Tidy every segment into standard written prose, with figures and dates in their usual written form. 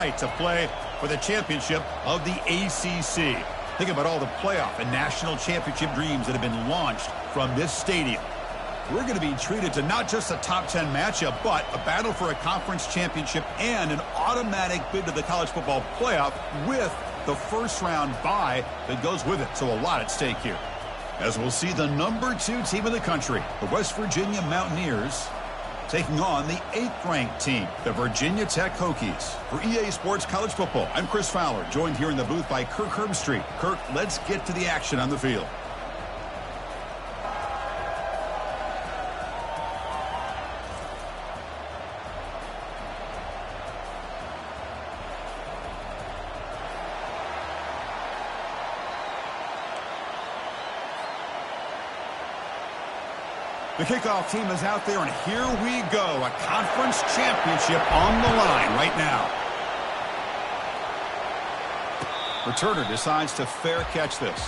To play for the championship of the ACC. Think about all the playoff and national championship dreams that have been launched from this stadium. We're going to be treated to not just a top 10 matchup, but a battle for a conference championship and an automatic bid to the college football playoff with the first round bye that goes with it. So a lot at stake here. As we'll see the number 2 team in the country, the West Virginia Mountaineers, taking on the 8th-ranked team, the Virginia Tech Hokies. For EA Sports College Football, I'm Chris Fowler, joined here in the booth by Kirk Herbstreit. Kirk, let's get to the action on the field. The kickoff team is out there, and here we go. A conference championship on the line right now. Returner decides to fair catch this.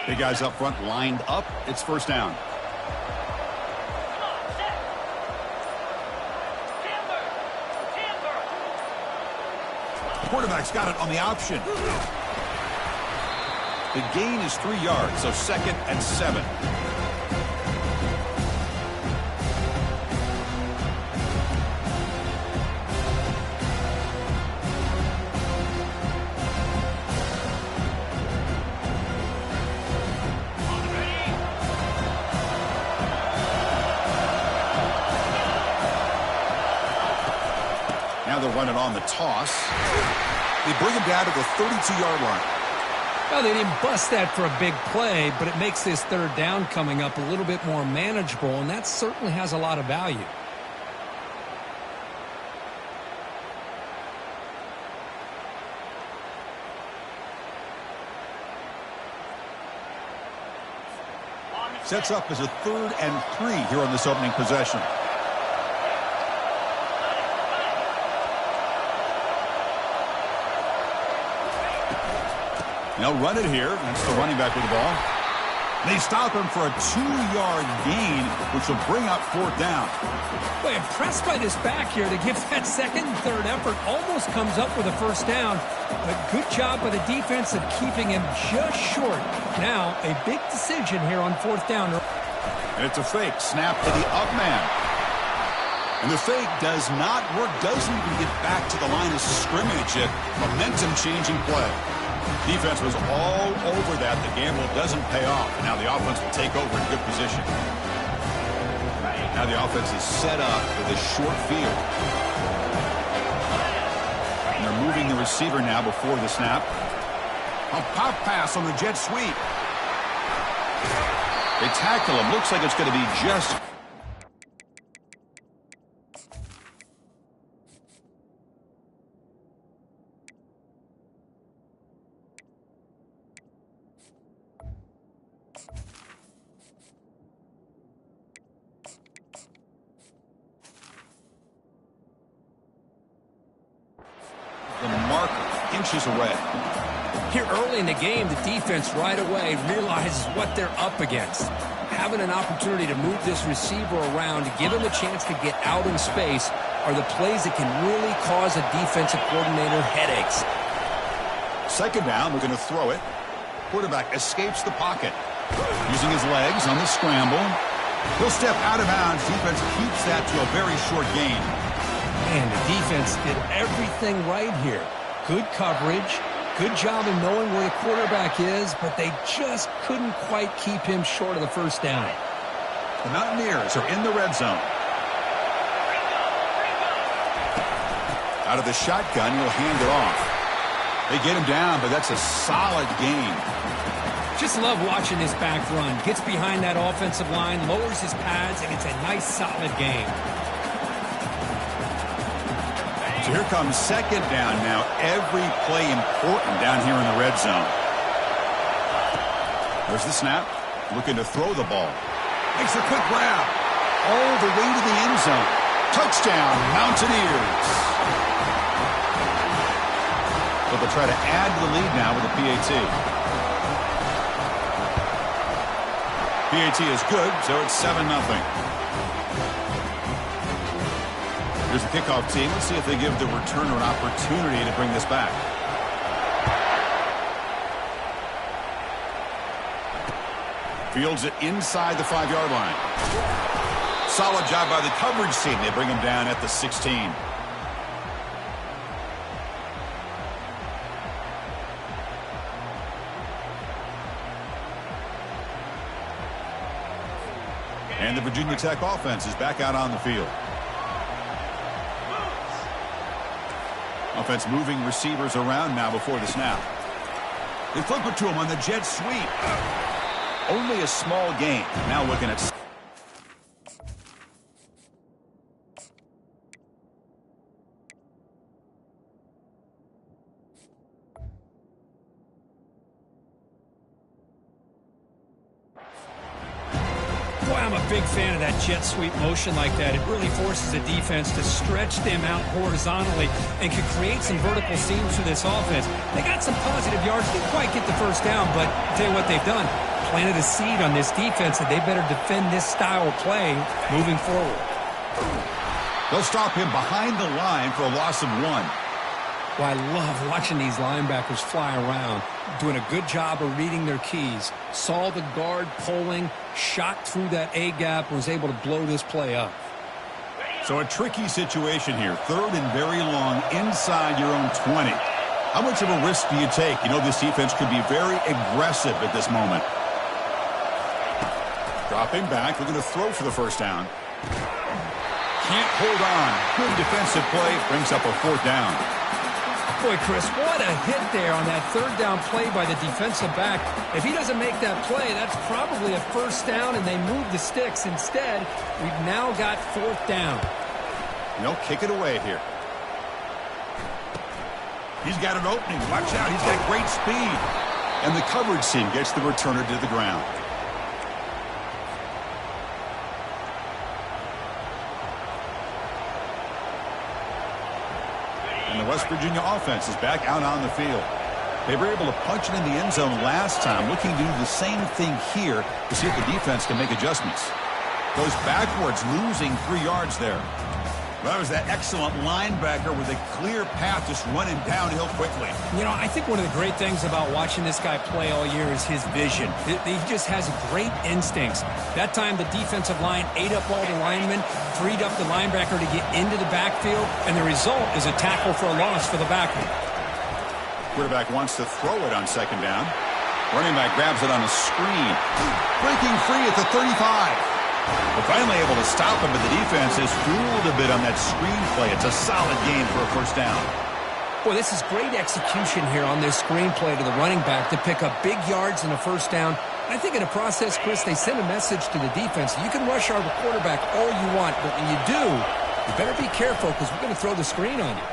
Big guys up front lined up. It's first down. Quarterback's got it on the option. The gain is 3 yards, so 2nd and 7. Now they'll run it on the toss. They bring him down to the 32-yard line. Well, they didn't bust that for a big play, but it makes this third down coming up a little bit more manageable, and that certainly has a lot of value. Sets up as a 3rd and 3 here on this opening possession. They'll run it here. That's the running back with the ball. They stop him for a 2-yard gain, which will bring up 4th down. Boy, impressed by this back here to give that 2nd and 3rd effort. Almost comes up with a first down, but good job by the defense of keeping him just short. Now, a big decision here on 4th down. And it's a fake. Snap to the up man. And the fake does not work. Doesn't even get back to the line of scrimmage. A momentum-changing play. Defense was all over that. The gamble doesn't pay off. And now the offense will take over in good position. Now the offense is set up with a short field. And they're moving the receiver now before the snap. A pop pass on the jet sweep. They tackle him. Looks like it's going to be just... the marker inches away. Here early in the game, the defense right away realizes what they're up against. Having an opportunity to move this receiver around, to give him a chance to get out in space, are the plays that can really cause a defensive coordinator headaches. 2nd down, we're going to throw it. Quarterback escapes the pocket. Using his legs on the scramble. He'll step out of bounds. Defense keeps that to a very short gain. And the defense did everything right here. Good coverage, good job in knowing where the quarterback is, but they just couldn't quite keep him short of the first down. The Mountaineers are in the red zone. Out of the shotgun, he'll hand it off. They get him down, but that's a solid gain. Just love watching this back run. Gets behind that offensive line, lowers his pads, and it's a nice, solid game. So here comes 2nd down now. Every play important down here in the red zone. There's the snap. Looking to throw the ball. Makes a quick grab. All the way to the end zone. Touchdown, Mountaineers. So they'll try to add to the lead now with a PAT. PAT is good, so it's 7-0. Here's the kickoff team. Let's see if they give the returner an opportunity to bring this back. Fields it inside the 5-yard line. Solid job by the coverage team. They bring him down at the 16. And the Virginia Tech offense is back out on the field. Offense moving receivers around now before the snap. They flip it to him on the jet sweep. Only a small gain. Now looking at... Boy, I'm a big fan of that jet sweep motion like that. It really forces the defense to stretch them out horizontally and can create some vertical seams for this offense. They got some positive yards. Didn't quite get the first down, but I'll tell you what they've done. Planted a seed on this defense that they better defend this style of play moving forward. They'll stop him behind the line for a loss of 1. Well, I love watching these linebackers fly around, doing a good job of reading their keys. Saw the guard pulling, shot through that A-gap, was able to blow this play up. So a tricky situation here. 3rd and very long inside your own 20. How much of a risk do you take? You know this defense could be very aggressive at this moment. Dropping back, looking to throw for the first down. Can't hold on. Good defensive play, brings up a 4th down. Boy, Chris, what a hit there on that 3rd down play by the defensive back. If he doesn't make that play, that's probably a 1st down, and they move the sticks. Instead, we've now got 4th down. They'll kick it away here. He's got an opening. Watch out. He's got great speed. And the coverage team gets the returner to the ground. And the West Virginia offense is back out on the field. They were able to punch it in the end zone last time, looking to do the same thing here to see if the defense can make adjustments. Goes backwards, losing 3 yards there. Well, that was that excellent linebacker with a clear path just running downhill quickly. You know, I think one of the great things about watching this guy play all year is his vision. He just has great instincts. That time, the defensive line ate up all the linemen, freed up the linebacker to get into the backfield, and the result is a tackle for a loss for the backer. Quarterback wants to throw it on 2nd down. Running back grabs it on a screen. Breaking free at the 35. But finally able to stop him, but the defense is fooled a bit on that screen play. It's a solid game for a 1st down. Boy, this is great execution here on this screen play to the running back to pick up big yards and a 1st down. I think in the process, Chris, they send a message to the defense. You can rush our quarterback all you want, but when you do, you better be careful because we're going to throw the screen on you.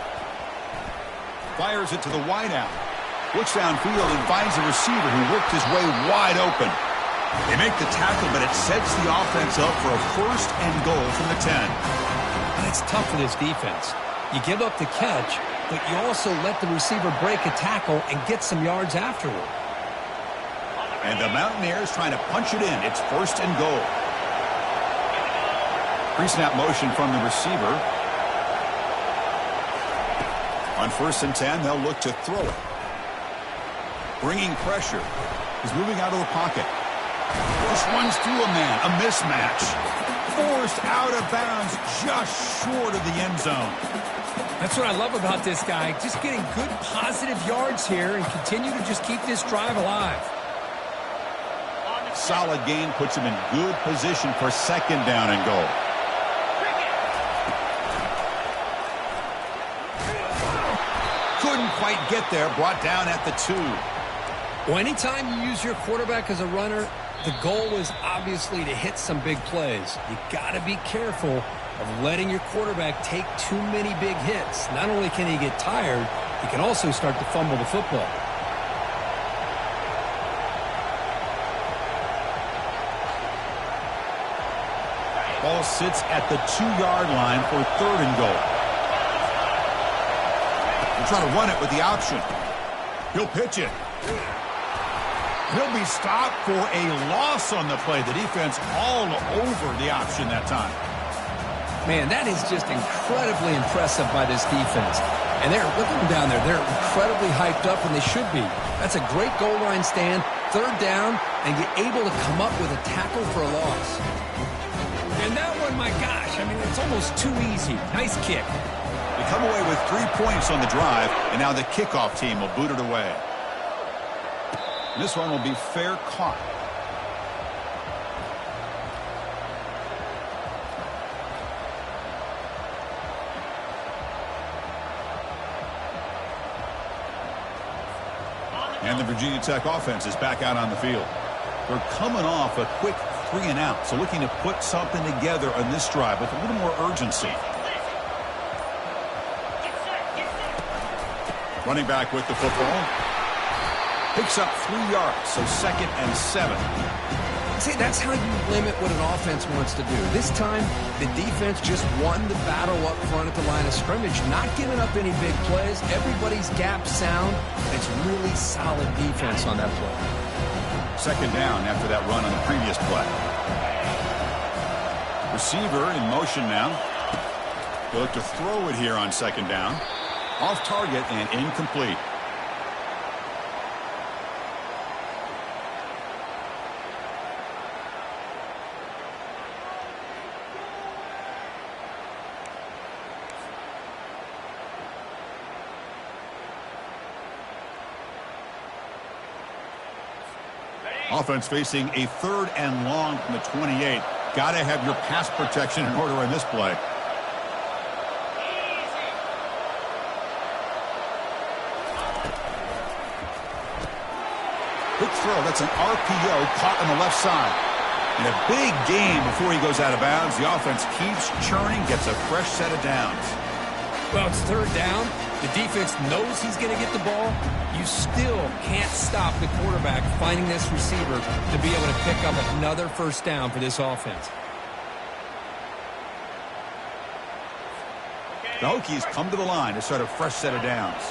Fires it to the wideout. Looks downfield and finds a receiver who worked his way wide open. They make the tackle, but it sets the offense up for a 1st and goal from the 10. And it's tough for this defense. You give up the catch, but you also let the receiver break a tackle and get some yards afterward. And the Mountaineers trying to punch it in. It's 1st and goal. Pre-snap motion from the receiver. On 1st and 10, they'll look to throw it. Bringing pressure. He's moving out of the pocket. Just runs through a man. A mismatch. Forced out of bounds just short of the end zone. That's what I love about this guy. Just getting good positive yards here and continue to just keep this drive alive. Solid gain puts him in good position for 2nd down and goal. Couldn't quite get there. Brought down at the 2. Well, anytime you use your quarterback as a runner, the goal is obviously to hit some big plays. You got to be careful of letting your quarterback take too many big hits. Not only can he get tired, he can also start to fumble the football. Ball sits at the 2-yard line for 3rd and goal. They're trying to run it with the option. He'll pitch it. He'll be stopped for a loss on the play. The defense all over the option that time. Man, that is just incredibly impressive by this defense. And look at them down there. They're incredibly hyped up, and they should be. That's a great goal line stand, third down, and you're able to come up with a tackle for a loss. And that one, my gosh, I mean, it's almost too easy. Nice kick. They come away with 3 points on the drive, and now the kickoff team will boot it away. And this one will be fair caught. And the Virginia Tech offense is back out on the field. They're coming off a quick 3-and-out, so looking to put something together on this drive with a little more urgency. Running back with the football. Picks up 3 yards, so 2nd and 7. See, that's how you limit what an offense wants to do. This time, the defense just won the battle up front at the line of scrimmage, not giving up any big plays. Everybody's gap sound. It's really solid defense on that play. 2nd down after that run on the previous play. Receiver in motion now. They'll look to throw it here on 2nd down. Off target and incomplete. Offense facing a 3rd and long from the 28. Got to have your pass protection in order in this play. Quick throw. That's an RPO caught on the left side. And a big game before he goes out of bounds. The offense keeps churning, gets a fresh set of downs. Well, it's 3rd down. The defense knows he's going to get the ball. You still can't stop the quarterback finding this receiver to be able to pick up another 1st down for this offense. The Hokies come to the line to start a fresh set of downs.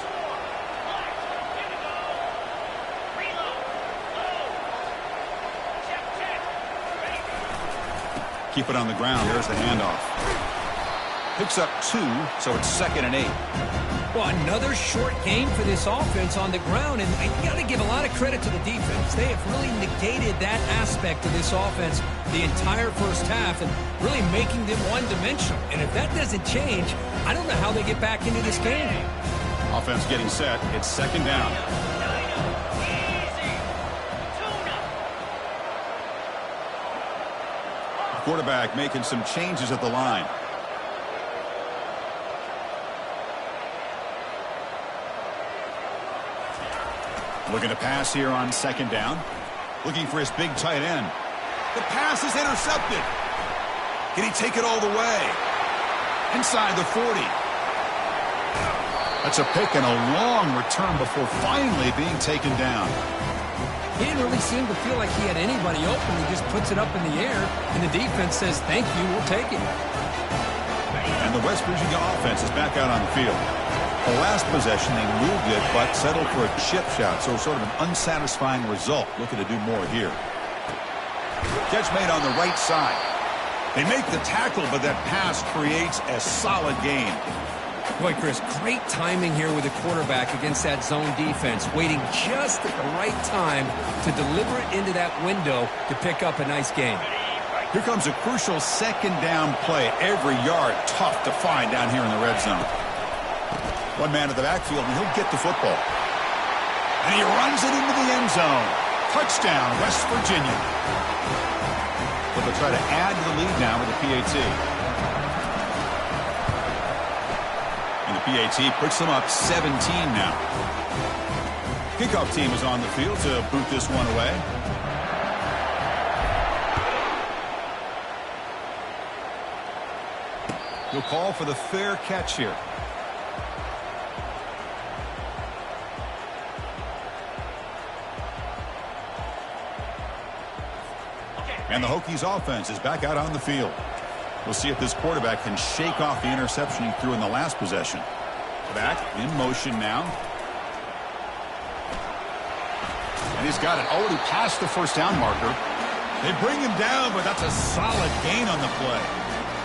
Keep it on the ground. There's the handoff. Picks up 2, so it's 2nd and 8. Well, another short game for this offense on the ground, and I got to give a lot of credit to the defense. They have really negated that aspect of this offense the entire first half and really making them one-dimensional. And if that doesn't change, I don't know how they get back into this game. Offense getting set. It's 2nd down. Quarterback making some changes at the line. Looking to pass here on 2nd down. Looking for his big tight end. The pass is intercepted. Can he take it all the way? Inside the 40. That's a pick and a long return before finally being taken down. He didn't really seem to feel like he had anybody open. He just puts it up in the air, and the defense says, thank you, we'll take it. And the West Virginia offense is back out on the field. The last possession, they moved it, but settled for a chip shot, so sort of an unsatisfying result. Looking to do more here. Catch made on the right side. They make the tackle, but that pass creates a solid gain. Boy, Chris, great timing here with the quarterback against that zone defense, waiting just at the right time to deliver it into that window to pick up a nice gain. Here comes a crucial 2nd down play. Every yard tough to find down here in the red zone. One man at the backfield, and he'll get the football. And he runs it into the end zone. Touchdown, West Virginia. But they'll try to add to the lead now with the PAT. And the PAT puts them up 17 now. Kickoff team is on the field to boot this one away. He'll call for the fair catch here. And the Hokies offense is back out on the field. We'll see if this quarterback can shake off the interception he threw in the last possession. Back in motion now. He's got it already past the first down marker. They bring him down, but that's a solid gain on the play.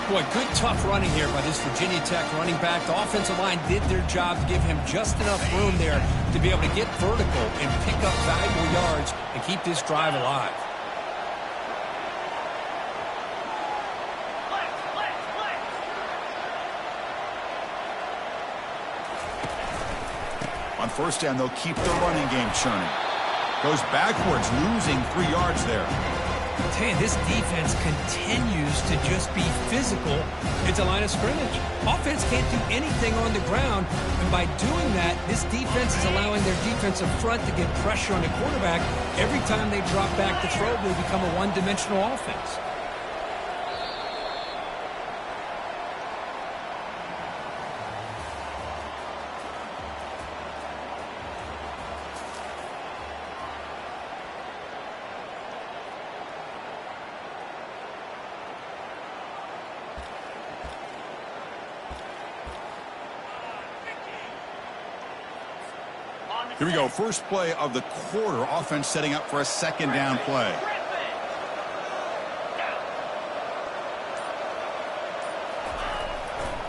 Boy, good tough running here by this Virginia Tech running back. The offensive line did their job to give him just enough room there to be able to get vertical and pick up valuable yards and keep this drive alive. On first down, they'll keep the running game churning. Goes backwards, losing 3 yards there. Man, this defense continues to just be physical at the line of scrimmage. Offense can't do anything on the ground, and by doing that, this defense is allowing their defensive front to get pressure on the quarterback. Every time they drop back to throw, they become a one-dimensional offense. Here we go. First play of the quarter. Offense setting up for a second down play.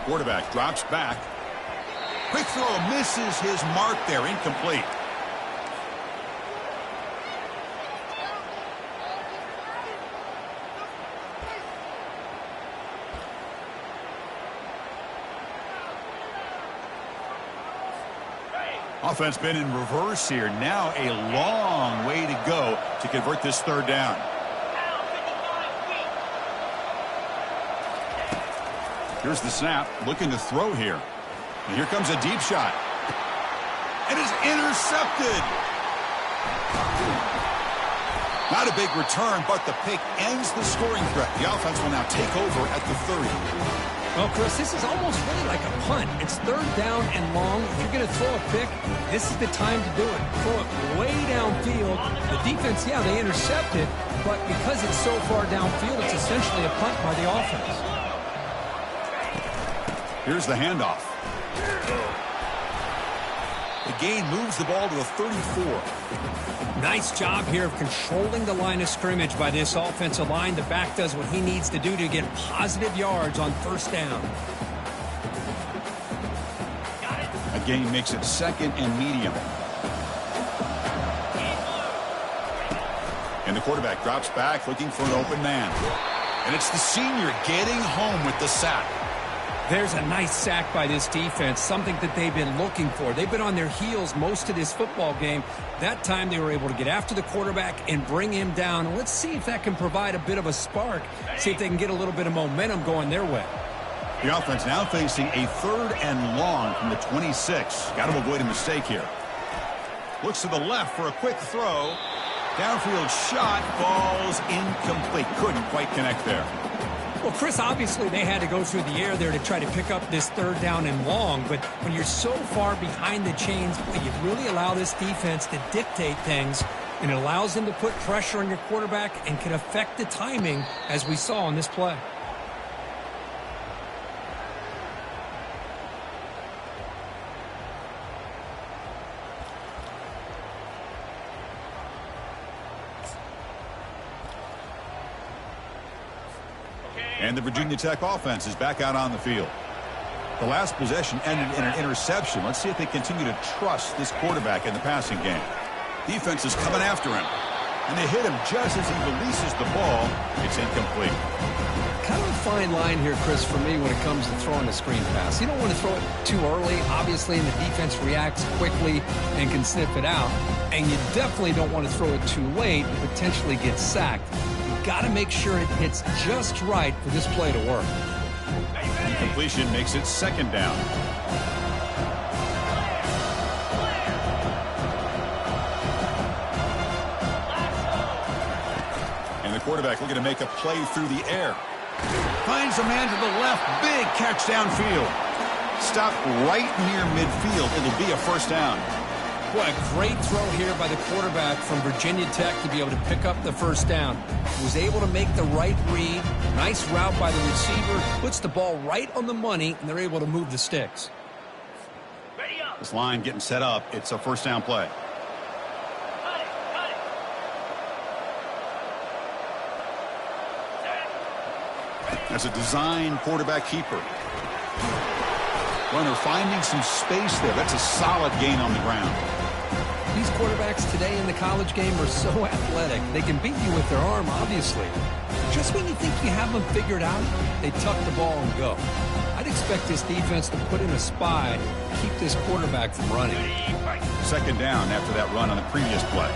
Quarterback drops back. Quick throw, misses his mark there. Incomplete. Offense been in reverse here. Now a long way to go to convert this third down. Here's the snap. Looking to throw here. And here comes a deep shot. And it's intercepted. Not a big return, but the pick ends the scoring threat. The offense will now take over at the 30. Well, Chris, this is almost really like a punt. It's third down and long. If you're going to throw a pick, this is the time to do it. Throw it way downfield. The defense, yeah, they intercept it, but because it's so far downfield, it's essentially a punt by the offense. Here's the handoff. The gain moves the ball to the 34. Nice job here of controlling the line of scrimmage by this offensive line. The back does what he needs to do to get positive yards on first down. A gain makes it second and medium. And the quarterback drops back looking for an open man. And it's the senior getting home with the sack. There's a nice sack by this defense, something that they've been looking for. They've been on their heels most of this football game. That time they were able to get after the quarterback and bring him down. And let's see if that can provide a bit of a spark, see if they can get a little bit of momentum going their way. The offense now facing a third and long from the 26. Got to avoid a mistake here. Looks to the left for a quick throw. Downfield shot, falls incomplete. Couldn't quite connect there. Well, Chris, obviously they had to go through the air there to try to pick up this third down and long, but when you're so far behind the chains, you really allow this defense to dictate things, and it allows them to put pressure on your quarterback and can affect the timing, as we saw on this play. And the Virginia Tech offense is back out on the field. The last possession ended in an interception. Let's see if they continue to trust this quarterback in the passing game. Defense is coming after him. And they hit him just as he releases the ball. It's incomplete. Kind of a fine line here, Chris, for me when it comes to throwing a screen pass. You don't want to throw it too early, obviously, and the defense reacts quickly and can sniff it out. And you definitely don't want to throw it too late and potentially get sacked. Got to make sure it hits just right for this play to work. Incompletion makes it second down. And the quarterback looking to make a play through the air. Finds a man to the left. Big catch downfield. Stopped right near midfield. It'll be a first down. What a great throw here by the quarterback from Virginia Tech to be able to pick up the first down. Was able to make the right read. Nice route by the receiver. Puts the ball right on the money, and they're able to move the sticks. This line getting set up. It's a first down play. That's a design quarterback keeper. Runner finding some space there. That's a solid gain on the ground. These quarterbacks today in the college game are so athletic. They can beat you with their arm, obviously. Just when you think you have them figured out, they tuck the ball and go. I'd expect this defense to put in a spy to keep this quarterback from running. Second down after that run on the previous play.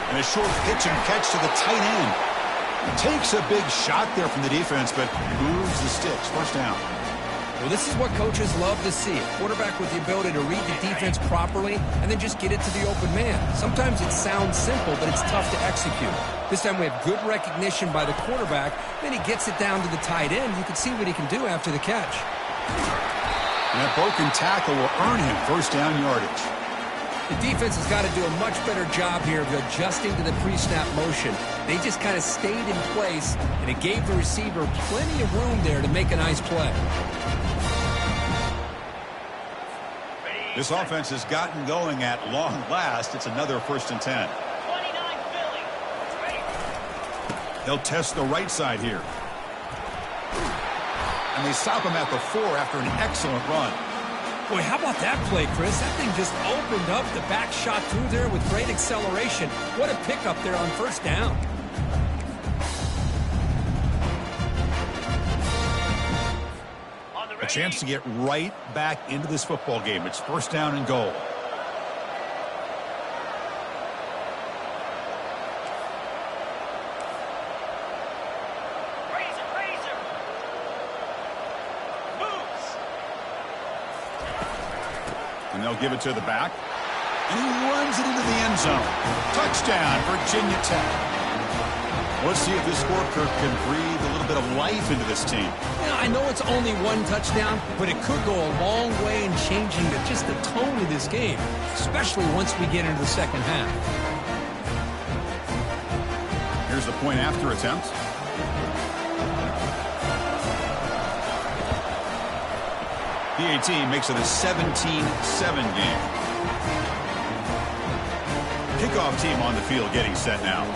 And a short pitch and catch to the tight end. Takes a big shot there from the defense, but moves the sticks. First down. Well, this is what coaches love to see. A quarterback with the ability to read the defense properly and then just get it to the open man. Sometimes it sounds simple, but it's tough to execute. This time we have good recognition by the quarterback. Then he gets it down to the tight end. You can see what he can do after the catch. And that broken tackle will earn him first down yardage. The defense has got to do a much better job here of adjusting to the pre-snap motion. They just kind of stayed in place, and it gave the receiver plenty of room there to make a nice play. This offense has gotten going at long last. It's another 1st and 10. They'll test the right side here. And they stop him at the 4 after an excellent run. Boy, how about that play, Chris? That thing just opened up. The back shot through there with great acceleration. What a pickup there on first down. A chance to get right back into this football game. It's first down and goal. And they'll give it to the back. And he runs it into the end zone. Touchdown, Virginia Tech. Let's see if this scorecard can breathe a little bit of life into this team. Now, I know it's only one touchdown, but it could go a long way in changing just the tone of this game, especially once we get into the second half. Here's the point after attempt. PAT makes it a 17-7 game. Kickoff team on the field getting set now.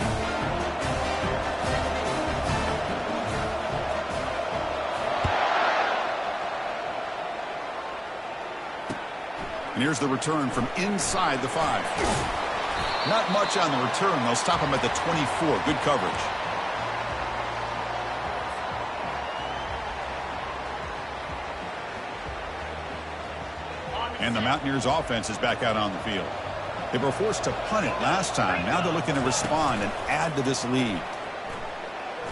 And here's the return from inside the 5. Not much on the return. They'll stop him at the 24. Good coverage. And the Mountaineers offense is back out on the field. They were forced to punt it last time. Now they're looking to respond and add to this lead.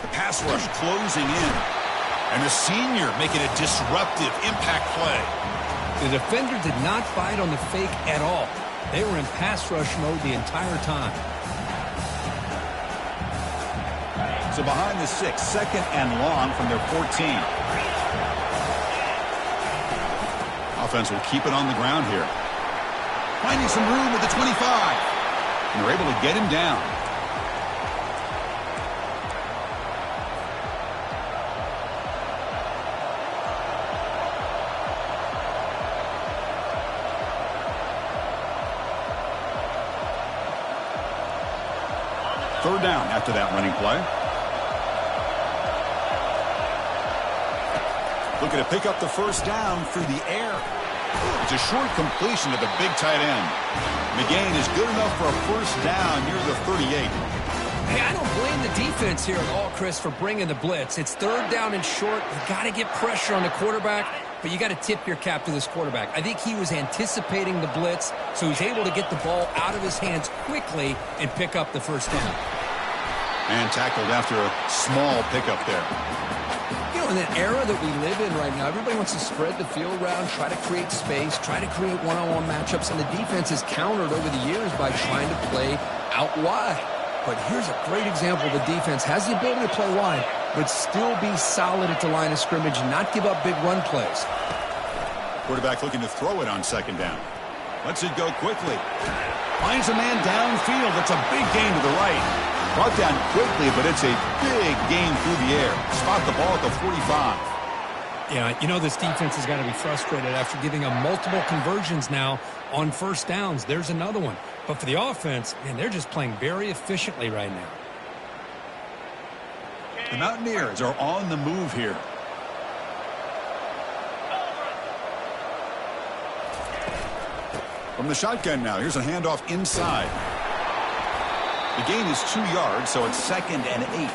The pass rush closing in. And the senior making a disruptive impact play. The defender did not bite on the fake at all. They were in pass rush mode the entire time. So behind the 6, second and long from their 14. Offense will keep it on the ground here. Finding some room at the 25. And they're able to get him down. Third down after that running play. Looking to pick up the first down through the air. It's a short completion to the big tight end. McGain is good enough for a first down near the 38. Hey, I don't blame the defense here at all, Chris, for bringing the blitz. It's third down and short. You got to get pressure on the quarterback, but you got to tip your cap to this quarterback. I think he was anticipating the blitz, so he's able to get the ball out of his hands quickly and pick up the first down. And tackled after a small pickup there. You know, in the era that we live in right now, everybody wants to spread the field around, try to create space, try to create one-on-one matchups, and the defense has countered over the years by trying to play out wide. But here's a great example. The defense has the ability to play wide, but still be solid at the line of scrimmage and not give up big run plays. Quarterback looking to throw it on second down. Lets it go quickly. Finds a man downfield. That's a big gain to the right. Brought down quickly, but it's a big gain through the air. Spot the ball at the 45. Yeah, you know this defense has got to be frustrated after giving them multiple conversions now on first downs. There's another one. But for the offense, man, they're just playing very efficiently right now. The Mountaineers are on the move here. From the shotgun now, here's a handoff inside. The gain is 2 yards, so it's 2nd and 8.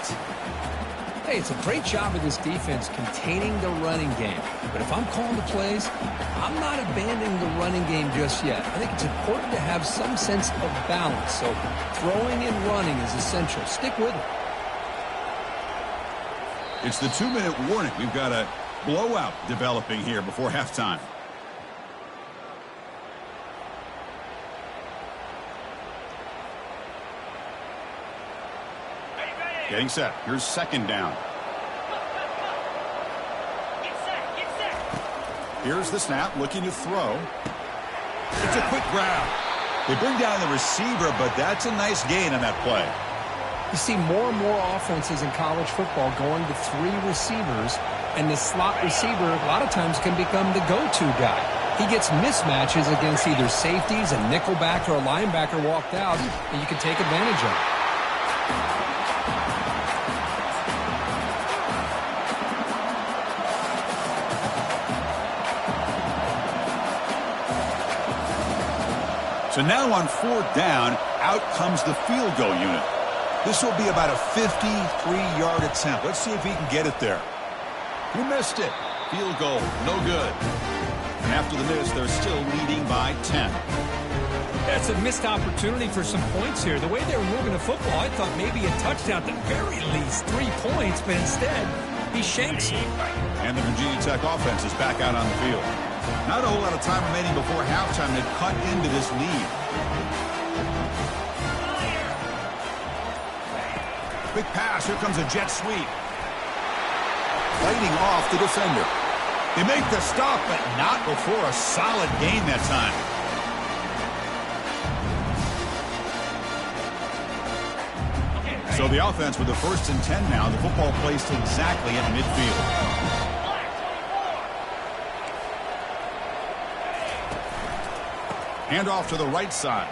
Hey, it's a great job of this defense containing the running game. But if I'm calling the plays, I'm not abandoning the running game just yet. I think it's important to have some sense of balance. So throwing and running is essential. Stick with it. It's the 2-minute warning. We've got a blowout developing here before halftime. Getting set. Here's 2nd down. Here's the snap, looking to throw. It's a quick grab. They bring down the receiver, but that's a nice gain on that play. You see more and more offenses in college football going to 3 receivers, and the slot receiver a lot of times can become the go-to guy. He gets mismatches against either safeties, a nickelback, or a linebacker walked out, and you can take advantage of it. So now on 4th down, out comes the field goal unit. This will be about a 53-yard attempt. Let's see if he can get it there. He missed it. Field goal, no good. And after the miss, they're still leading by 10. That's a missed opportunity for some points here. The way they were moving the football, I thought maybe a touchdown, at the very least 3 points, but instead, he shanks it. And the Virginia Tech offense is back out on the field. Not a whole lot of time remaining before halftime to cut into this lead. Big pass. Here comes a jet sweep. Fighting off the defender. They make the stop, but not before a solid gain that time. So the offense with the 1st and 10 now. The football placed exactly at midfield. Handoff to the right side.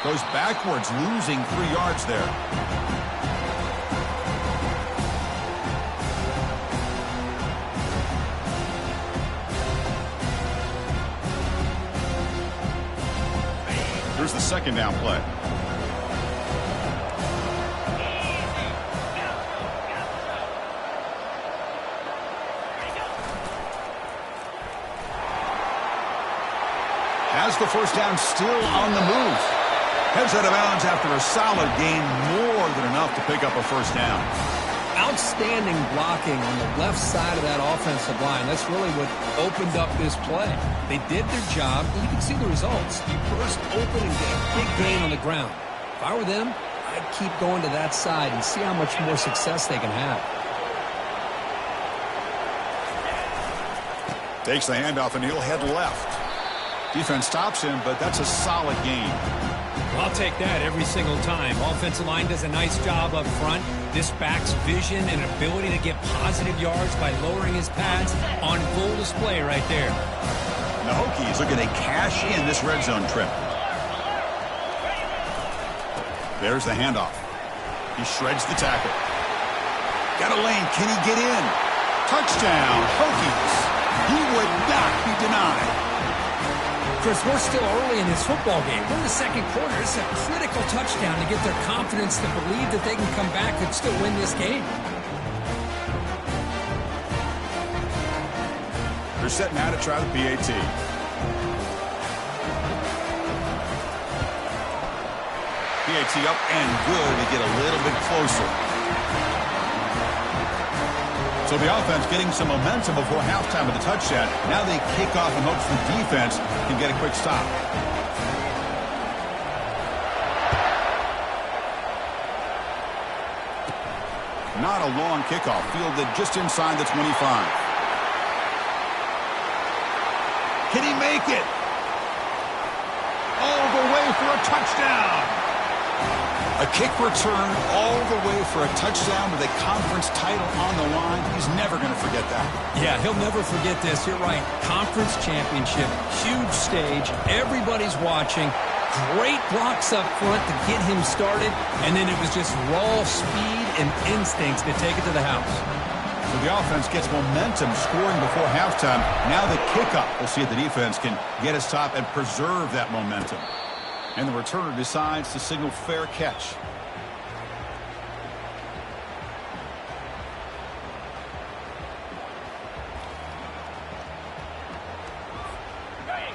Goes backwards, losing 3 yards there. Here's the 2nd down play. Has the 1st down, still on the move. Heads out of bounds after a solid gain, more than enough to pick up a 1st down. Outstanding blocking on the left side of that offensive line. That's really what opened up this play. They did their job, and you can see the results. You burst open and get a big gain on the ground. If I were them, I'd keep going to that side and see how much more success they can have. Takes the handoff, and he'll head left. Defense stops him, but that's a solid gain. I'll take that every single time. Offensive line does a nice job up front. This back's vision and ability to get positive yards by lowering his pads on full display right there. The Hokies looking to cash in this red zone trip. There's the handoff. He shreds the tackle. Got a lane. Can he get in? Touchdown, Hokies. He would not be denied. Chris, we're still early in this football game. We're in the 2nd quarter. It's a critical touchdown to get their confidence to believe that they can come back and still win this game. They're set now to try the PAT. PAT up and good to get a little bit closer. So the offense getting some momentum before halftime with the touchdown. Now they kick off in hopes the defense can get a quick stop. Not a long kickoff, fielded just inside the 25. Can he make it? All the way for a touchdown. A kick return all the way for a touchdown with a conference title on the line. He's never going to forget that. Yeah, he'll never forget this. You're right. Conference championship, huge stage. Everybody's watching. Great blocks up front to get him started. And then it was just raw speed and instincts to take it to the house. So the offense gets momentum scoring before halftime. Now the kickoff. We'll see if the defense can get a stop and preserve that momentum. And the returner decides to signal fair catch.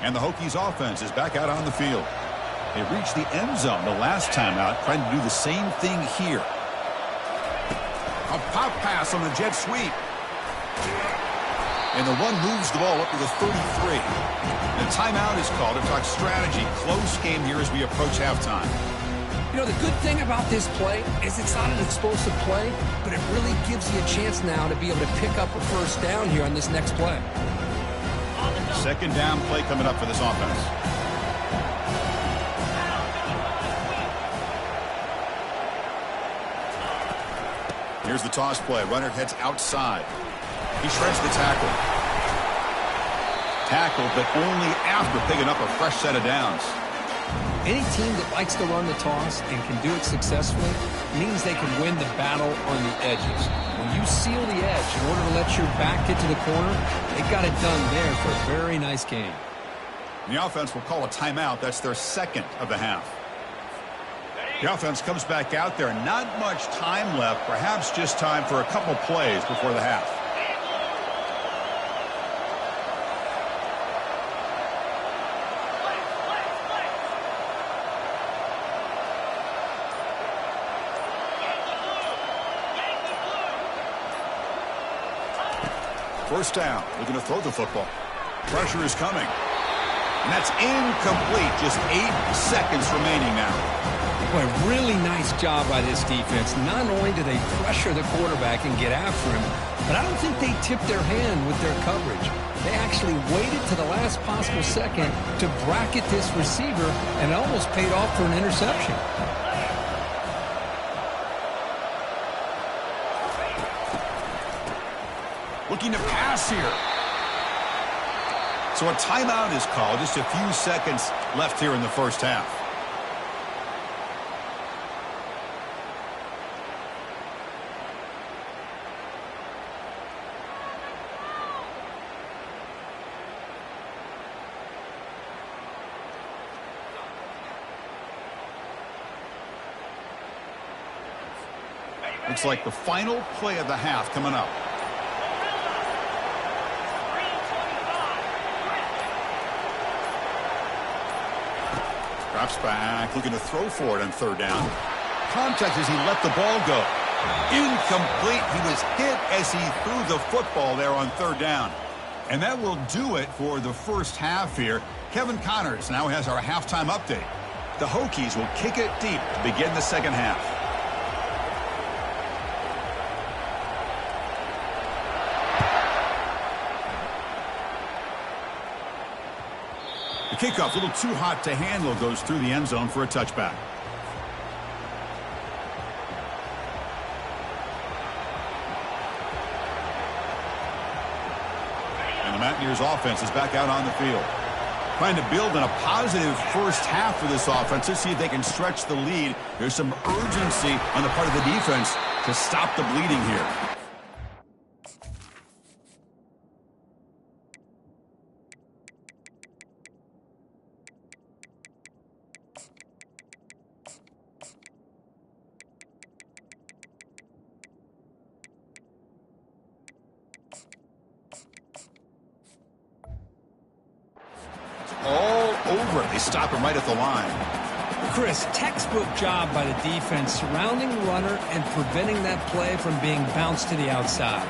And the Hokies offense is back out on the field. They reached the end zone the last time out, trying to do the same thing here. A pop pass on the jet sweep. And the one moves the ball up to the 33. The timeout is called to talk strategy. Close game here as we approach halftime. You know, the good thing about this play is it's not an explosive play, but it really gives you a chance now to be able to pick up a first down here on this next play. Second down play coming up for this offense. Here's the toss play. Runner heads outside. He shreds the tackle. Tackled, but only after picking up a fresh set of downs. Any team that likes to run the toss and can do it successfully means they can win the battle on the edges. When you seal the edge in order to let your back get to the corner, they got it done there for a very nice game. The offense will call a timeout. That's their second of the half. The offense comes back out there. Not much time left. Perhaps just time for a couple plays before the half. First down, looking to throw the football. Pressure is coming. And that's incomplete. Just 8 seconds remaining now. Boy, really nice job by this defense. Not only do they pressure the quarterback and get after him, but I don't think they tipped their hand with their coverage. They actually waited to the last possible second to bracket this receiver, and it almost paid off for an interception. Looking to pass here. So a timeout is called. Just a few seconds left here in the first half. Looks like the final play of the half coming up. Drops back, looking to throw for it on third down. Contact as he let the ball go. Incomplete. He was hit as he threw the football there on third down. And that will do it for the first half here. Kevin Connors now has our halftime update. The Hokies will kick it deep to begin the second half. The kickoff, a little too hot to handle, goes through the end zone for a touchback. And the Mountaineers offense is back out on the field. Trying to build on a positive first half for this offense to see if they can stretch the lead. There's some urgency on the part of the defense to stop the bleeding here. They stop him right at the line. Chris, textbook job by the defense surrounding the runner and preventing that play from being bounced to the outside.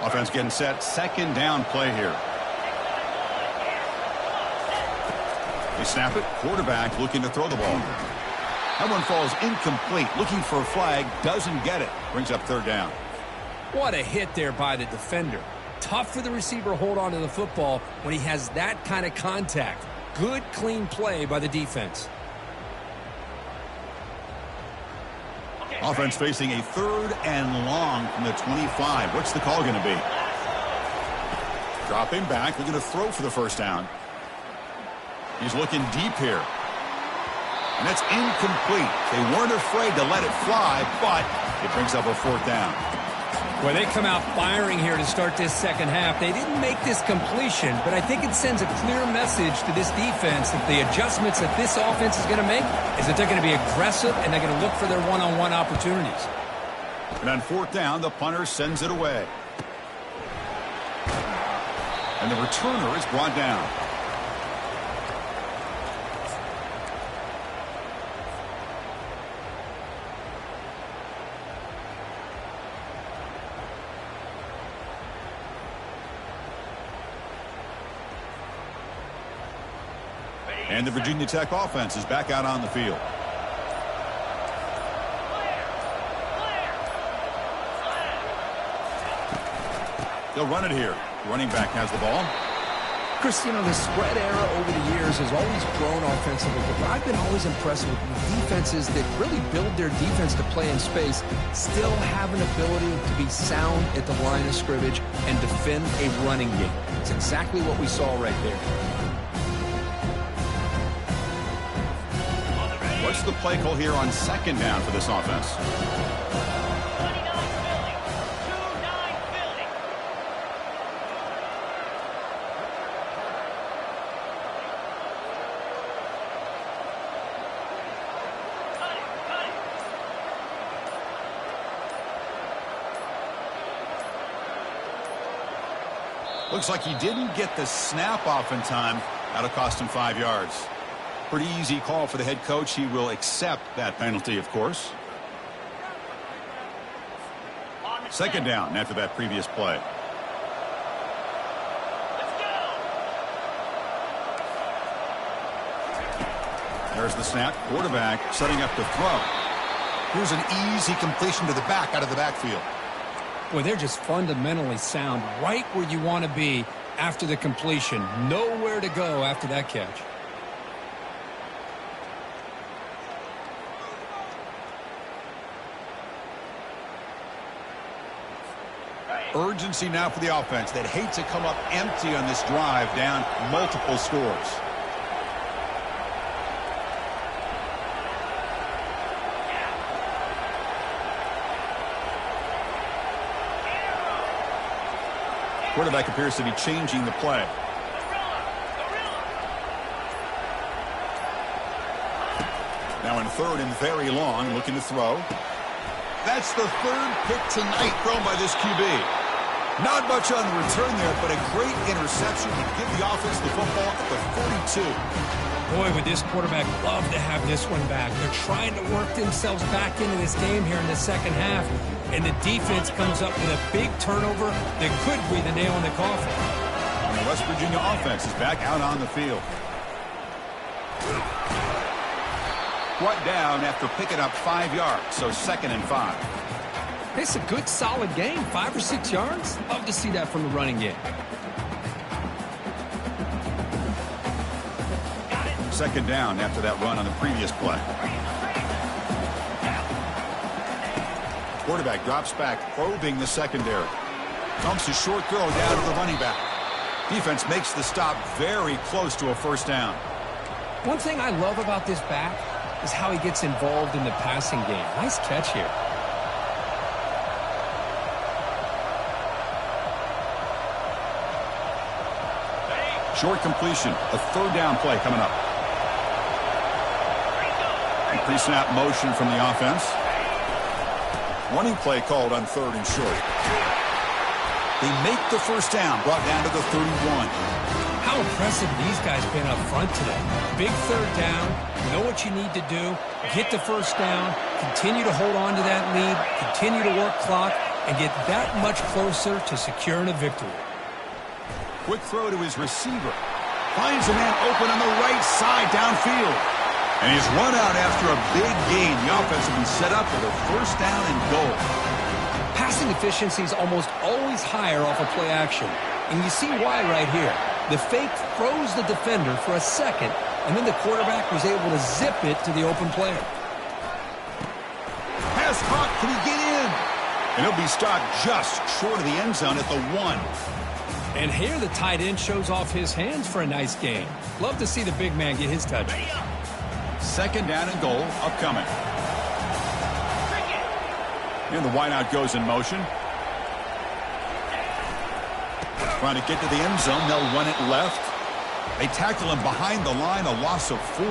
Offense getting set. Second down play here. They snap it. Quarterback looking to throw the ball. That one falls incomplete. Looking for a flag. Doesn't get it. Brings up third down. What a hit there by the defender. Tough for the receiver to hold on to the football when he has that kind of contact. Good, clean play by the defense. Offense facing a 3rd and long from the 25. What's the call going to be? Dropping back, looking to throw for the first down. He's looking deep here. And that's incomplete. They weren't afraid to let it fly, but it brings up a 4th down. Well, they come out firing here to start this second half. They didn't make this completion, but I think it sends a clear message to this defense that the adjustments that this offense is going to make is that they're going to be aggressive and they're going to look for their one-on-one opportunities. And on 4th down, the punter sends it away. And the returner is brought down. And the Virginia Tech offense is back out on the field. They'll run it here. The running back has the ball. Chris, you know, the spread era over the years has always grown offensively, but I've been always impressed with defenses that really build their defense to play in space, still have an ability to be sound at the line of scrimmage and defend a running game. It's exactly what we saw right there. What's the play call here on 2nd down for this offense? Looks like he didn't get the snap off in time. That'll cost him 5 yards. Pretty easy call for the head coach. He will accept that penalty, of course. 2nd down after that previous play. There's the snap. Quarterback setting up to throw. Here's an easy completion to the back out of the backfield. Boy, they're just fundamentally sound right where you want to be after the completion. Nowhere to go after that catch. Urgency now for the offense that hate to come up empty on this drive, down multiple scores. Quarterback appears to be changing the play. Now in 3rd and very long, looking to throw. That's the 3rd pick tonight thrown by this QB. Not much on the return there, but a great interception to give the offense the football at the 42. Boy, would this quarterback love to have this one back. They're trying to work themselves back into this game here in the second half, and the defense comes up with a big turnover that could be the nail in the coffin. And the West Virginia offense is back out on the field. Brought down after picking up 5 yards, so 2nd and 5. It's a good, solid game. 5 or 6 yards. Love to see that from the running game. 2nd down after that run on the previous play. Quarterback drops back, probing the secondary. Dumps a short throw down to the running back. Defense makes the stop very close to a 1st down. One thing I love about this back is how he gets involved in the passing game. Nice catch here. Short completion, a 3rd down play coming up. And pre-snap motion from the offense. Running play called on 3rd and short. They make the 1st down, brought down to the 31. How impressive these guys been up front today. Big 3rd down, know what you need to do, get the 1st down, continue to hold on to that lead, continue to work clock, and get that much closer to securing a victory. Quick throw to his receiver. Finds a man open on the right side downfield. And he's run out after a big gain. The offense will be set up for the 1st down and goal. Passing efficiency is almost always higher off of play action. And you see why right here. The fake froze the defender for a second, and then the quarterback was able to zip it to the open player. Pass caught. Can he get in? And he'll be stopped just short of the end zone at the 1. And here the tight end shows off his hands for a nice gain. Love to see the big man get his touch. 2nd down and goal upcoming. And the wideout goes in motion. Trying to get to the end zone. They'll run it left. They tackle him behind the line, a loss of 4.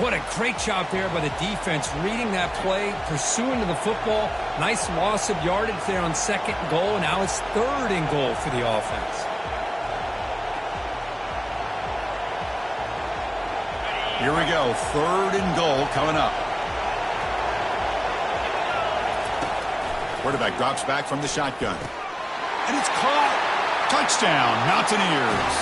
What a great job there by the defense, reading that play, pursuing to the football. Nice loss of yardage there on 2nd and goal, and now it's 3rd and goal for the offense. Here we go, 3rd and goal coming up. Quarterback drops back from the shotgun. And it's caught. Touchdown, Mountaineers.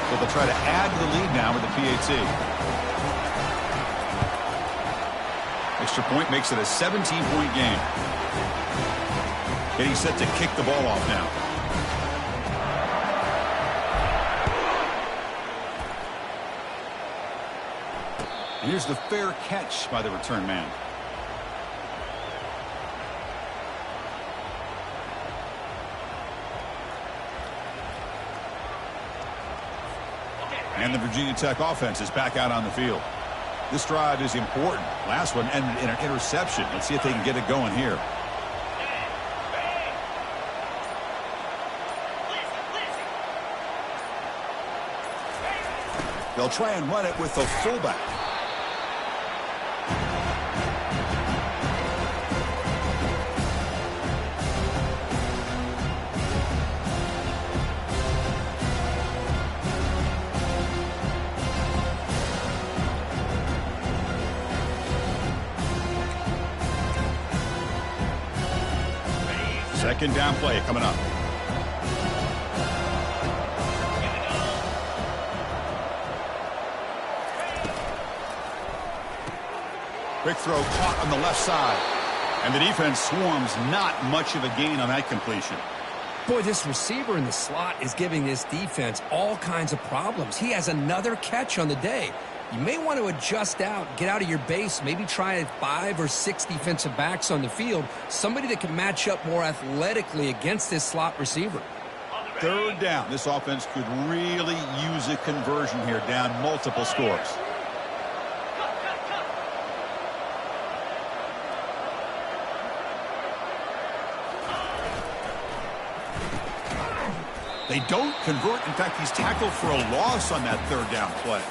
So they'll try to add to the lead now with the PAT. Extra point makes it a 17-point game. Getting set to kick the ball off now. And here's the fair catch by the return man. And the Virginia Tech offense is back out on the field. This drive is important. Last one ended in an interception. Let's see if they can get it going here. They'll try and run it with the fullback. Second down play coming up. Quick throw caught on the left side. And the defense swarms, not much of a gain on that completion. Boy, this receiver in the slot is giving this defense all kinds of problems. He has another catch on the day. You may want to adjust out, get out of your base, maybe try 5 or 6 defensive backs on the field, somebody that can match up more athletically against this slot receiver. 3rd down. This offense could really use a conversion here, down multiple scores. They don't convert. In fact, he's tackled for a loss on that 3rd down play.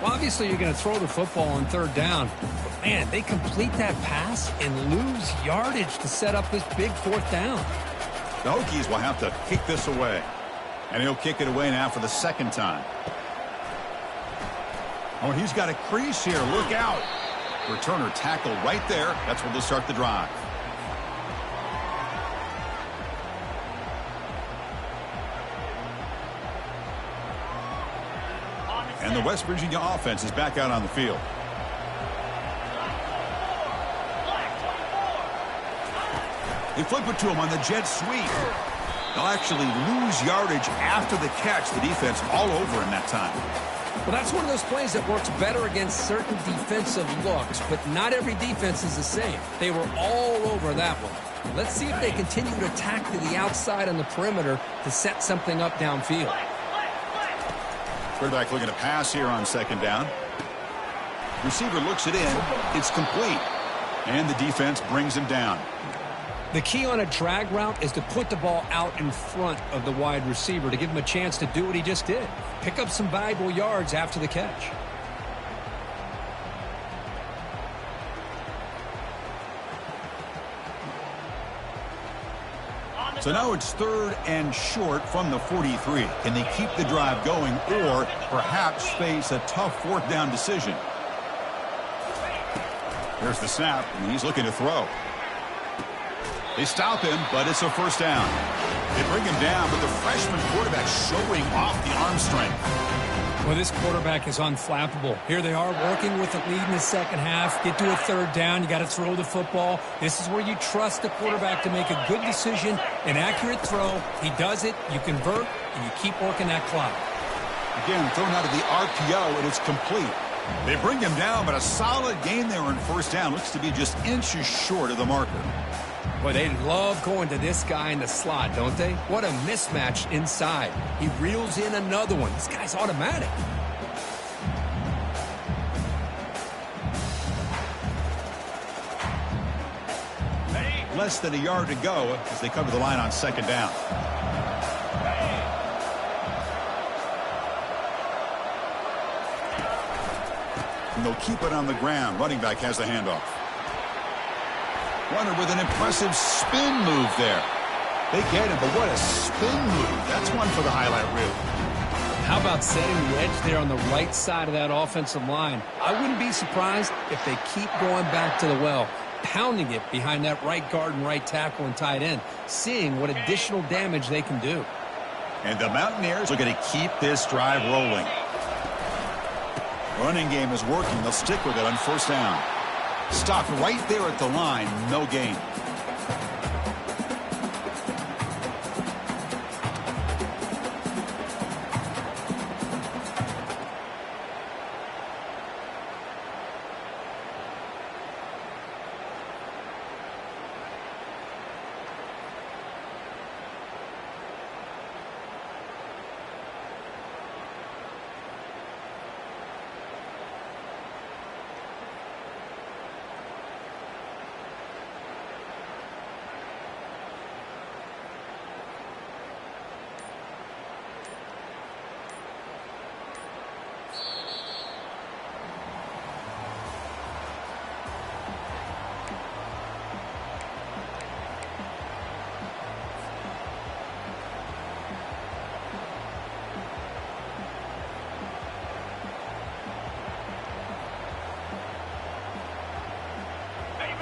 Well, obviously, you're going to throw the football on 3rd down. But, man, they complete that pass and lose yardage to set up this big 4th down. The Hokies will have to kick this away. And he'll kick it away now for the 2nd time. Oh, and he's got a crease here. Look out. Returner tackle right there. That's where they'll start the drive. And the West Virginia offense is back out on the field. They flip it to him on the jet sweep. They'll actually lose yardage after the catch. The defense all over him that time. Well, that's one of those plays that works better against certain defensive looks, but not every defense is the same. They were all over that one. Let's see if they continue to attack to the outside on the perimeter to set something up downfield. Quarterback looking to pass here on 2nd down. Receiver looks it in. It's complete. And the defense brings him down. The key on a drag route is to put the ball out in front of the wide receiver to give him a chance to do what he just did. Pick up some valuable yards after the catch. So now it's 3rd and short from the 43. Can they keep the drive going or perhaps face a tough 4th down decision? Here's the snap, and he's looking to throw. They stop him, but it's a 1st down. They bring him down, but the freshman quarterback showing off the arm strength. Well, this quarterback is unflappable. Here they are working with a lead in the second half. Get to a third down. You got to throw the football. This is where you trust the quarterback to make a good decision, an accurate throw. He does it, you convert, and you keep working that clock. Again, thrown out of the RPO, and it's complete. They bring him down, but a solid gain there in first down. Looks to be just inches short of the marker. Boy, they love going to this guy in the slot, don't they? What a mismatch inside. He reels in another one. This guy's automatic. Less than a yard to go as they cover the line on second down. And they'll keep it on the ground. Running back has the handoff. Runner with an impressive spin move there. They get him, but what a spin move. That's one for the highlight reel. How about setting the edge there on the right side of that offensive line? I wouldn't be surprised if they keep going back to the well, pounding it behind that right guard and right tackle and tight end, seeing what additional damage they can do. And the Mountaineers are going to keep this drive rolling. Running game is working. They'll stick with it on first down. Stopped right there at the line. No gain.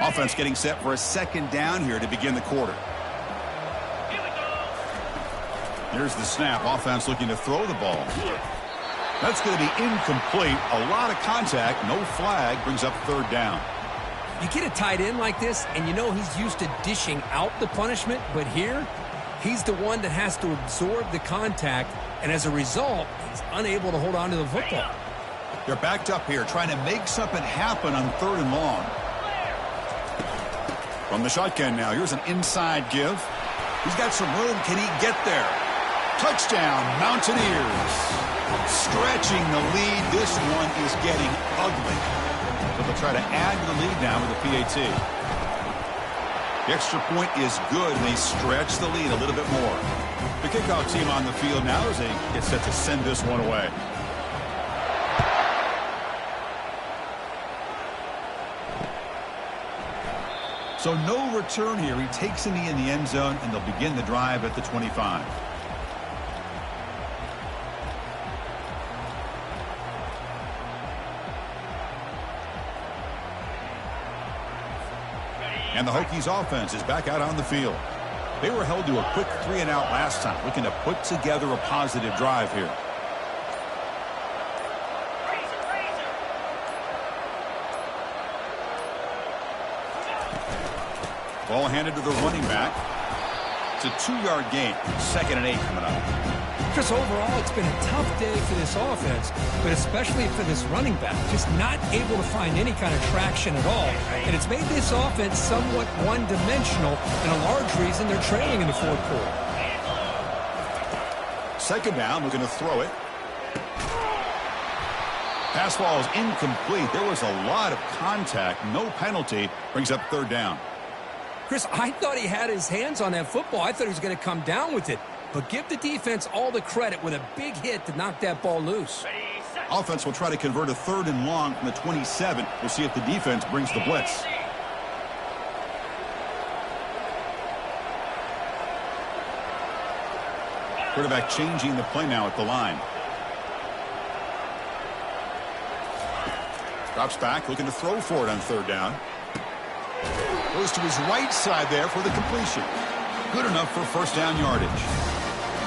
Offense getting set for a second down here to begin the quarter. Here's the snap. Offense looking to throw the ball. That's going to be incomplete. A lot of contact. No flag. Brings up third down. You get a tight end like this, and you know he's used to dishing out the punishment, but here, he's the one that has to absorb the contact, and as a result, he's unable to hold on to the football. They're backed up here, trying to make something happen on third and long. From the shotgun now, here's an inside give. He's got some room. Can he get there? Touchdown, Mountaineers. Stretching the lead. This one is getting ugly. So they'll try to add to the lead now with a PAT. The extra point is good, and they stretch the lead a little bit more. The kickoff team on the field now as they get set to send this one away. So no return here. He takes a knee in the end zone, and they'll begin the drive at the 25. And the Hokies offense is back out on the field. They were held to a quick 3-and-out last time, looking to put together a positive drive here. Ball handed to the running back. It's a 2-yard gain. 2nd and 8 coming up. Chris, overall, it's been a tough day for this offense, but especially for this running back. Just not able to find any kind of traction at all. And it's made this offense somewhat one-dimensional, and a large reason they're trailing in the fourth quarter. Second down, looking to throw it. Pass ball is incomplete. There was a lot of contact. No penalty. Brings up third down. Chris, I thought he had his hands on that football. I thought he was going to come down with it. But give the defense all the credit with a big hit to knock that ball loose. Offense will try to convert a 3rd and long from the 27. We'll see if the defense brings the blitz. Quarterback changing the play now at the line. Drops back, looking to throw for it on third down. Goes to his right side there for the completion. Good enough for first down yardage.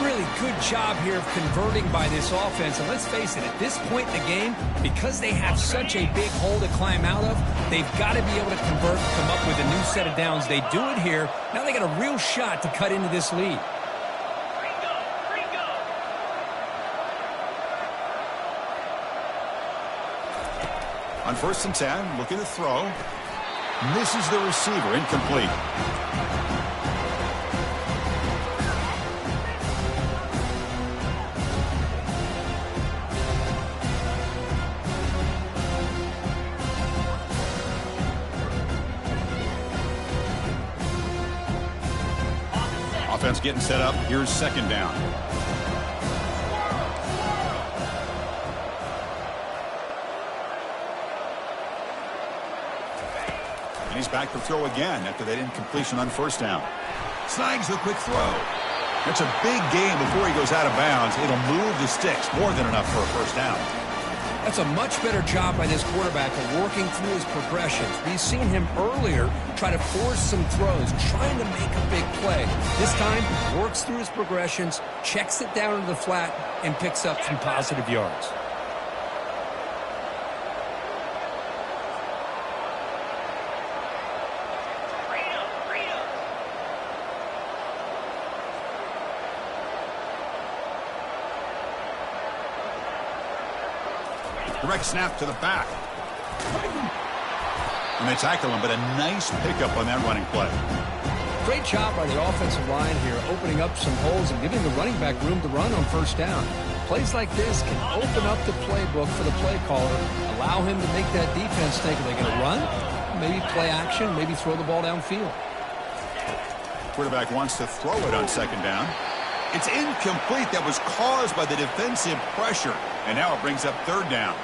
Really good job here of converting by this offense. And let's face it, at this point in the game, because they have such a big hole to climb out of, they've got to be able to convert and come up with a new set of downs. They do it here. Now they got a real shot to cut into this lead. On 1st and 10, looking to throw. Misses the receiver, incomplete. Offense getting set up. Here's 2nd down. And he's back to throw again after that incompletion on 1st down. Snags the quick throw. That's a big gain before he goes out of bounds. It'll move the sticks. More than enough for a 1st down. That's a much better job by this quarterback of working through his progressions. We've seen him earlier try to force some throws, trying to make a big play. This time, works through his progressions, checks it down to the flat, and picks up some positive yards. Direct snap to the back. And they tackle him, but a nice pickup on that running play. Great job by the offensive line here, opening up some holes and giving the running back room to run on 1st down. Plays like this can open up the playbook for the play caller, allow him to make that defense think, are they going to run? Maybe play action, maybe throw the ball downfield. Quarterback wants to throw it on 2nd down. It's incomplete. That was caused by the defensive pressure. And now it brings up 3rd down.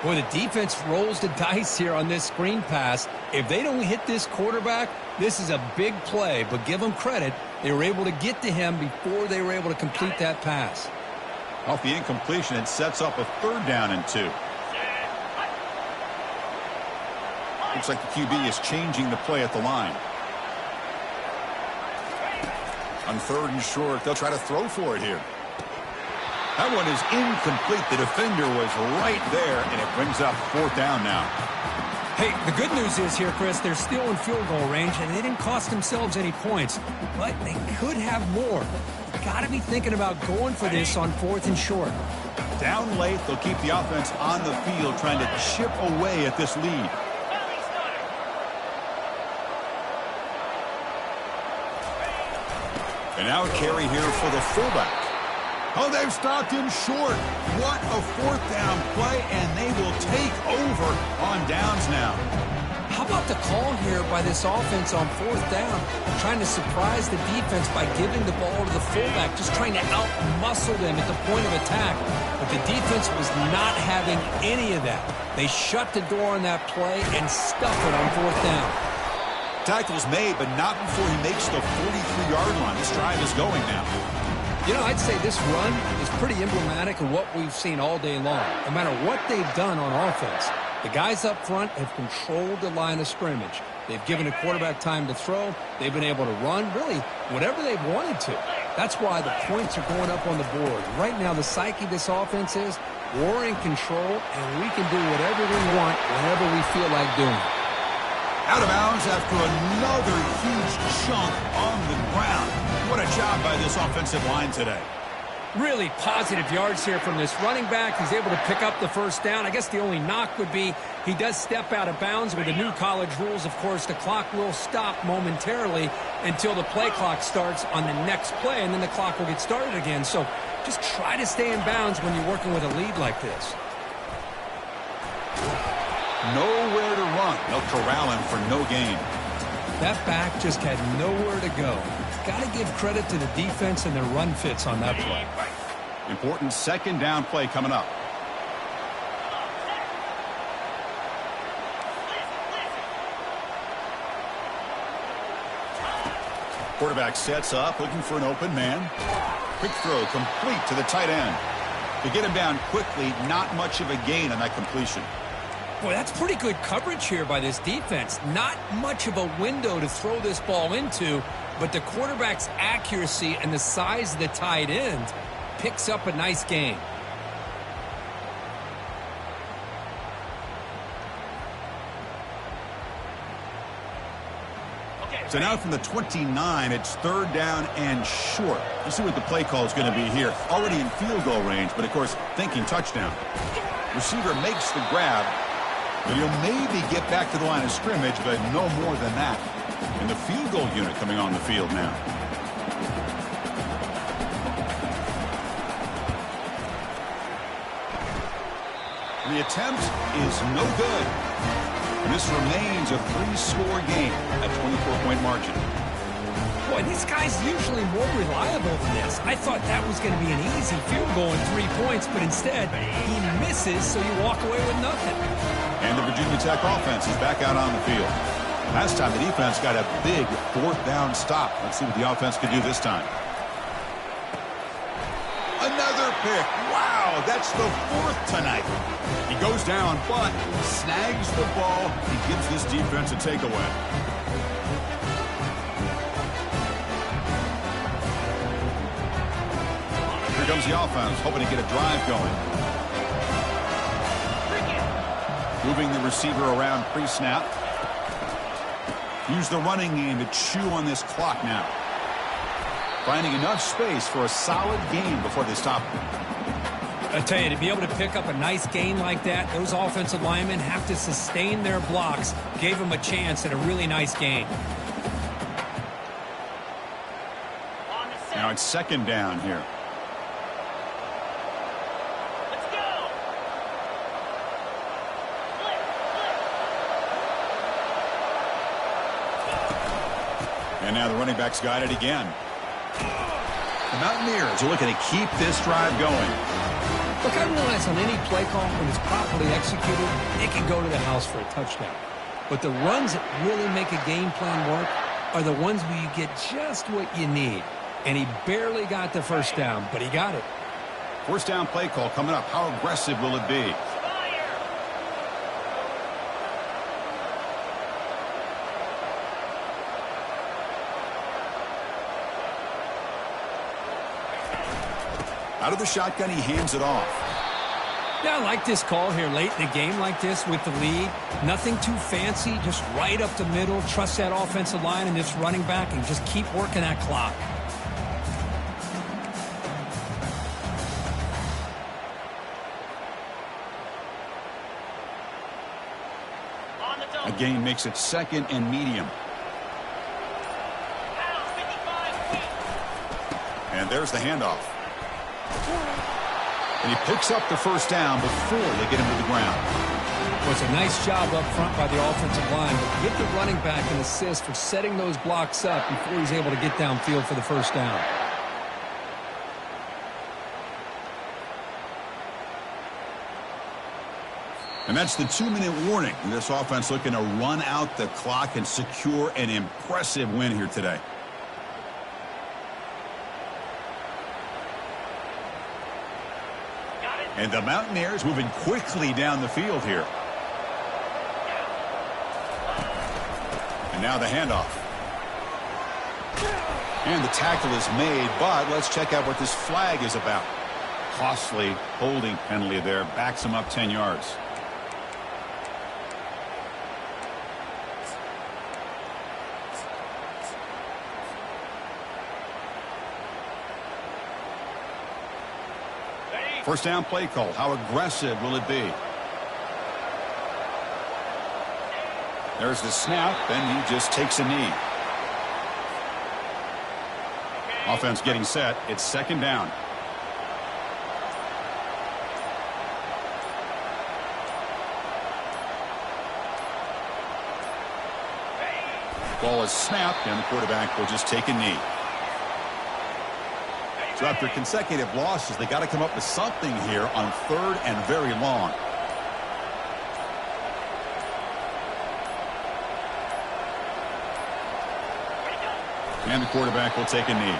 Boy, the defense rolls the dice here on this screen pass. If they don't hit this quarterback, this is a big play. But give them credit, they were able to get to him before they were able to complete that pass. Off the incompletion, it sets up a 3rd down and 2. Looks like the QB is changing the play at the line. On 3rd and short, they'll try to throw for it here. That one is incomplete. The defender was right there, and it brings up 4th down now. Hey, the good news is here, Chris, they're still in field goal range, and they didn't cost themselves any points. But they could have more. Got to be thinking about going for this on 4th and short. Down late, they'll keep the offense on the field, trying to chip away at this lead. And now a carry here for the fullback. Oh, they've stopped him short. What a 4th down play, and they will take over on downs now. How about the call here by this offense on 4th down? Trying to surprise the defense by giving the ball to the fullback, just trying to out-muscle them at the point of attack. But the defense was not having any of that. They shut the door on that play and stuck it on 4th down. Tackle's made, but not before he makes the 43-yard line. This drive is going now. You know, I'd say this run is pretty emblematic of what we've seen all day long. No matter what they've done on offense, the guys up front have controlled the line of scrimmage. They've given the quarterback time to throw. They've been able to run, really, whatever they've wanted to. That's why the points are going up on the board. Right now, the psyche of this offense is we're in control, and we can do whatever we want whenever we feel like doing it. Out of bounds after another huge chunk on the ground. What a job by this offensive line today. Really positive yards here from this running back. He's able to pick up the 1st down. I guess the only knock would be he does step out of bounds. With the new college rules, of course, the clock will stop momentarily until the play clock starts on the next play, and then the clock will get started again. So just try to stay in bounds when you're working with a lead like this. Nowhere to run. They'll corral him for no gain. That back just had nowhere to go. Got to give credit to the defense and their run fits on that play. Important 2nd down play coming up. Quarterback sets up, looking for an open man. Quick throw complete to the tight end. To get him down quickly, not much of a gain on that completion. Boy, that's pretty good coverage here by this defense. Not much of a window to throw this ball into. but the quarterback's accuracy and the size of the tight end picks up a nice gain. So now from the 29, it's 3rd down and short. Let's see what the play call is going to be here. Already in field goal range, but of course thinking touchdown. Receiver makes the grab, but he'll maybe get back to the line of scrimmage, but no more than that. And the field goal unit coming on the field now. The attempt is no good. And this remains a 3-score game at 24-point margin. Boy, this guy's usually more reliable than this. I thought that was going to be an easy field goal in 3 points, but instead he misses, so you walk away with nothing. And the Virginia Tech offense is back out on the field. Last time the defense got a big 4th down stop. Let's see what the offense can do this time. Another pick. Wow, that's the 4th tonight. He goes down, but snags the ball. He gives this defense a takeaway. Here comes the offense, hoping to get a drive going. Moving the receiver around pre-snap. Use the running game to chew on this clock now. Finding enough space for a solid gain before they stop him. I tell you, to be able to pick up a nice gain like that, those offensive linemen have to sustain their blocks. Gave them a chance at a really nice gain. Now it's 2nd down here. Let's go. And now the running back's got it again. The Mountaineers are looking to keep this drive going. Look, I realize on any play call, when it's properly executed, it can go to the house for a touchdown. But the runs that really make a game plan work are the ones where you get just what you need. And he barely got the 1st down, but he got it. 1st down play call coming up. How aggressive will it be? Out of the shotgun, he hands it off. Yeah, I like this call here late in the game like this with the lead. Nothing too fancy, just right up the middle. Trust that offensive line and this running back and just keep working that clock. A gain makes it 2nd and medium. And there's the handoff. And he picks up the 1st down before they get him to the ground. Well, it's a nice job up front by the offensive line, but give the running back an assist for setting those blocks up before he's able to get downfield for the 1st down. And that's the 2-minute warning. This offense looking to run out the clock and secure an impressive win here today. And the Mountaineers moving quickly down the field here. And now the handoff. And the tackle is made, but let's check out what this flag is about. Costly holding penalty there. Backs him up 10 yards. First down play call. How aggressive will it be? There's the snap, and he just takes a knee. Offense getting set. It's 2nd down. Ball is snapped, and the quarterback will just take a knee. So after consecutive losses, they got to come up with something here on 3rd and very long. And the quarterback will take a knee.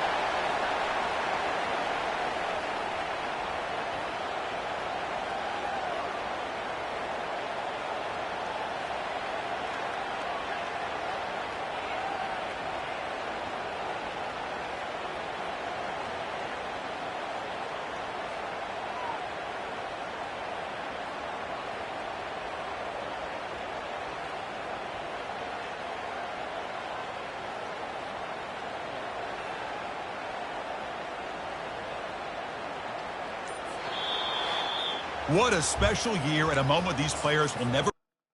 What a special year and a moment these players will never